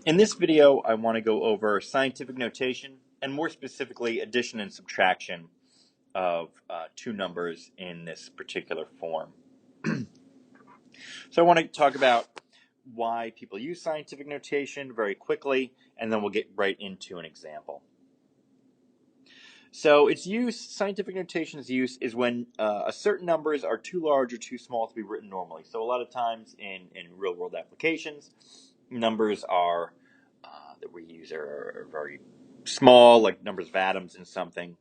In this video, I want to go over scientific notation and more specifically addition and subtraction of two numbers in this particular form. So I want to talk about why people use scientific notation very quickly, and then we'll get right into an example. So its use, scientific notation's use, is when certain numbers are too large or too small to be written normally. So a lot of times in real-world applications, numbers are that we use are very small, like numbers of atoms in something,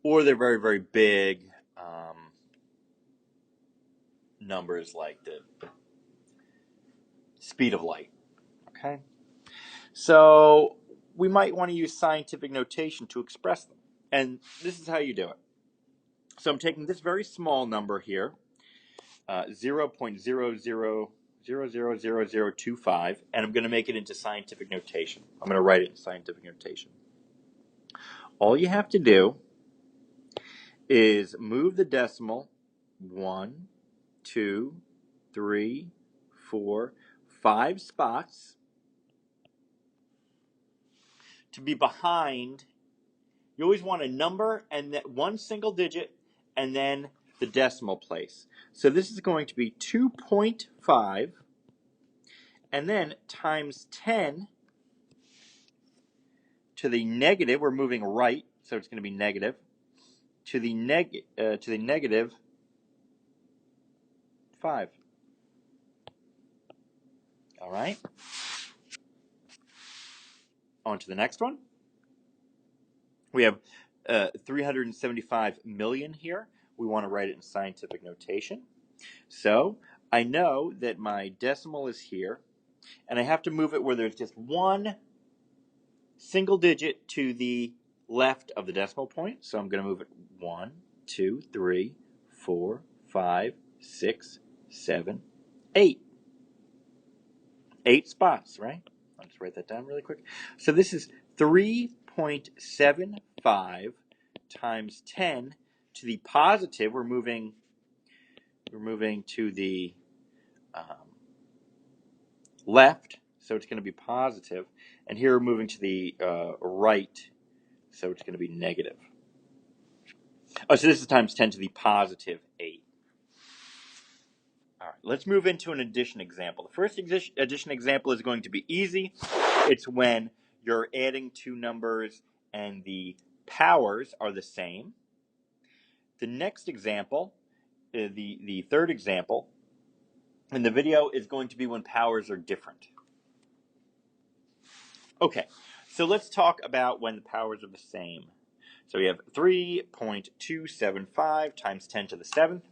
or they're very, very big numbers like the speed of light. Okay, so we might want to use scientific notation to express them, and this is how you do it. So I'm taking this very small number here, 0.00000025, and I'm going to make it into scientific notation. I'm going to write it in scientific notation. All you have to do is move the decimal 1, 2, 3, 4, 5 spots to be behind. You always want a number and that one single digit and then the decimal place. So this is going to be 2.5 and then times 10 to the negative. We're moving right, so it's going to be negative to the negative 5. All right. On to the next one. We have 375 million here. We want to write it in scientific notation. So I know that my decimal is here, and I have to move it where there's just one single digit to the left of the decimal point. So I'm going to move it 1, 2, 3, 4, 5, 6, 7, 8. 8 spots, right? I'll just write that down really quick. So this is 3.75 times 10 to the positive. We're moving to the left, so it's going to be positive. And here we're moving to the right, so it's going to be negative. Oh, so this is times 10 to the positive 8. All right, let's move into an addition example. The first addition example is going to be easy. It's when you're adding two numbers and the powers are the same. The next example, the third example in the video, is going to be when powers are different. Okay, so let's talk about when the powers are the same. So we have 3.275 times 10 to the 7th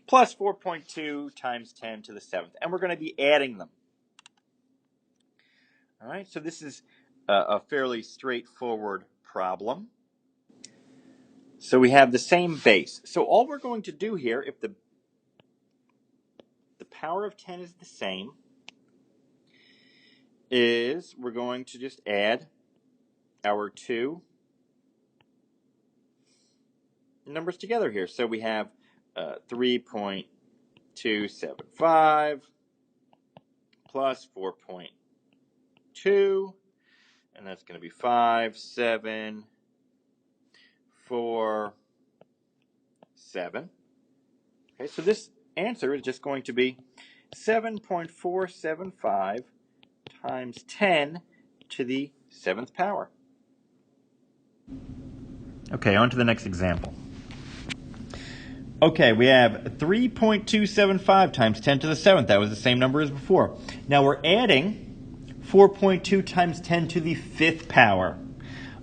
plus 4.2 times 10 to the 7th. And we're going to be adding them. All right, so this is a fairly straightforward problem. So we have the same base. So all we're going to do here, if the power of 10 is the same, is we're going to just add our two numbers together here. So we have 3.275 plus 4.2, and that's going to be 5, 7, 4, 7. Okay, so this answer is just going to be 7.475 times 10 to the 7th power. Okay, on to the next example. Okay, we have 3.275 times 10 to the 7th. That was the same number as before. Now we're adding 4.2 times 10 to the 5th power.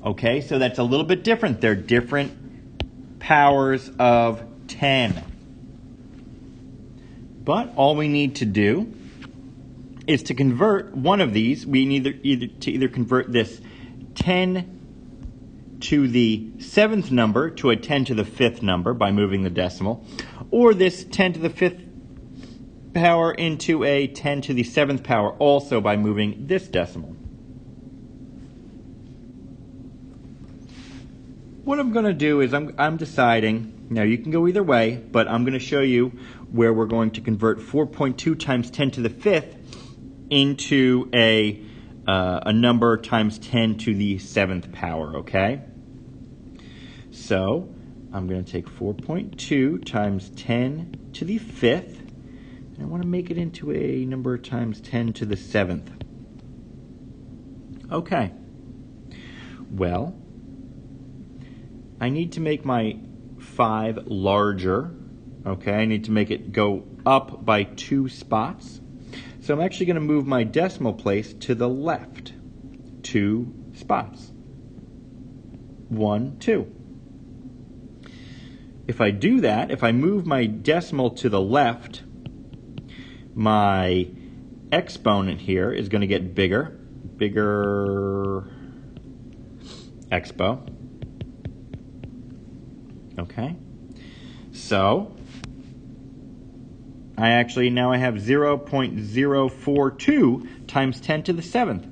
Okay, so that's a little bit different. They're different powers of 10. But all we need to do is to convert one of these. We need either convert this 10 to the 7th number to a 10 to the 5th number by moving the decimal, or this 10 to the 5th power into a 10 to the 7th power also by moving this decimal. What I'm going to do is I'm deciding, now you can go either way, but I'm going to show you where we're going to convert 4.2 times 10 to the 5th into a a number times 10 to the 7th power, okay? So I'm going to take 4.2 times 10 to the 5th, and I want to make it into a number times 10 to the 7th. Okay. Well, I need to make my 5 larger, okay? I need to make it go up by 2 spots. So I'm actually going to move my decimal place to the left 2 spots. 1, 2. If I do that, if I move my decimal to the left, my exponent here is going to get bigger expo. Okay. So I actually now I have 0.042 times 10 to the 7th.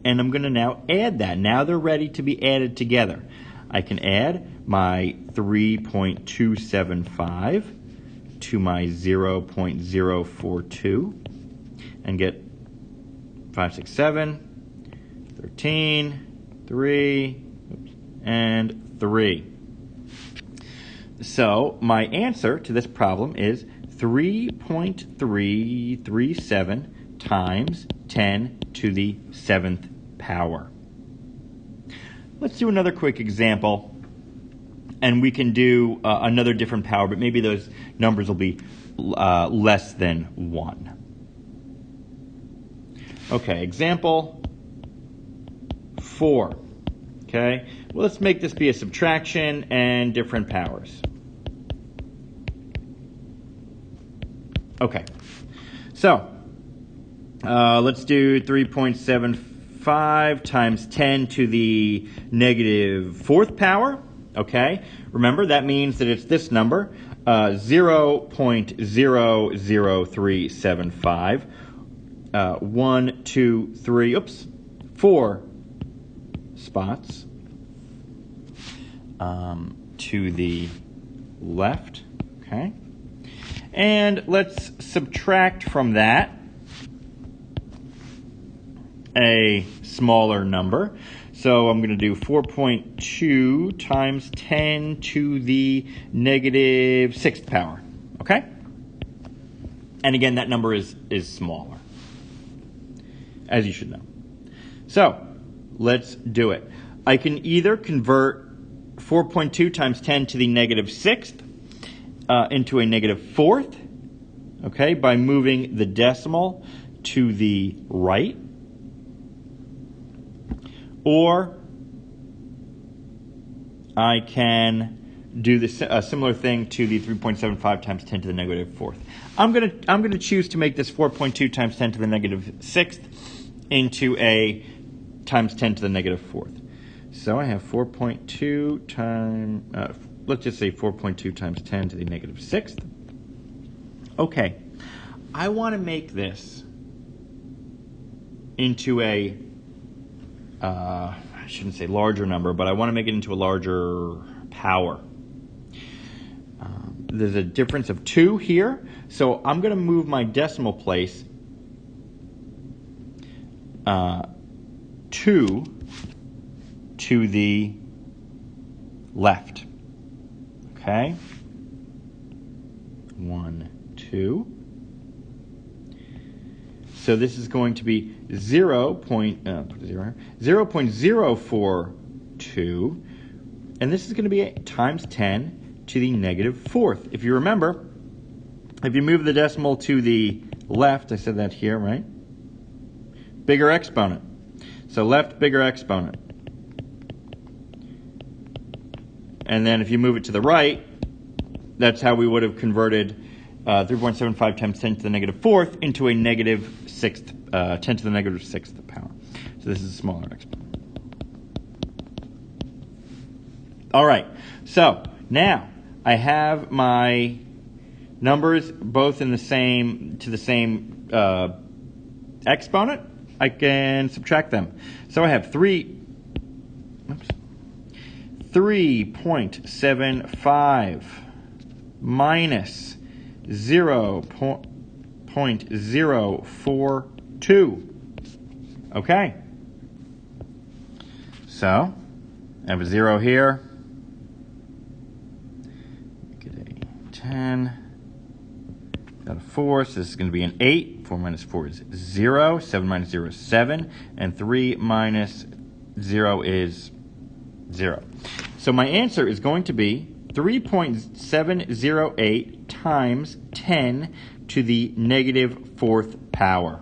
And I'm going to now add that. Now they're ready to be added together. I can add my 3.275 to my 0.042 and get 5, 6, 7, 13, 3, and 3. So my answer to this problem is 3.337 times 10 to the 7th power. Let's do another quick example, and we can do another different power, but maybe those numbers will be less than 1. Okay, example 4. Okay, well, let's make this be a subtraction and different powers. Okay, so let's do 3.75 times 10 to the negative 4th power. Okay, remember that means that it's this number, 0.00375. 1, 2, 3, 4 spots to the left. Okay, and let's subtract from that a smaller number. So I'm going to do 4.2 times 10 to the negative 6th power. Okay? And again, that number is smaller, as you should know. So let's do it. I can either convert 4.2 times 10 to the negative 6th into a negative 4th, okay, by moving the decimal to the right, or I can do a similar thing to the 3.75 times 10 to the negative 4th. I'm gonna choose to make this 4.2 times 10 to the negative 6th into a times 10 to the negative 4th. So I have 4.2 times, let's just say 4.2 times 10 to the negative 6th. Okay, I want to make this into a, I shouldn't say larger number, but I want to make it into a larger power. There's a difference of 2 here, so I'm going to move my decimal place 2 to the left. Okay? 1, 2. So this is going to be 0.042, and this is going to be times 10 to the negative 4th. If you remember, if you move the decimal to the left, I said that here, right? Bigger exponent. So left, bigger exponent. And then if you move it to the right, that's how we would have converted 3.75 times 10 to the negative 4th into a negative 6th, 10 to the negative 6th power. So this is a smaller exponent. All right, so now I have my numbers both in the same, to the same exponent. I can subtract them. So I have 3.75 minus 0.042. Okay. So, I have a 0 here. Get a 10. Got a 4, so this is going to be an 8. 4 minus 4 is 0. 7 minus 0 is 7. And 3 minus 0 is 0. So my answer is going to be 3.708 times 10 to the negative 4th power.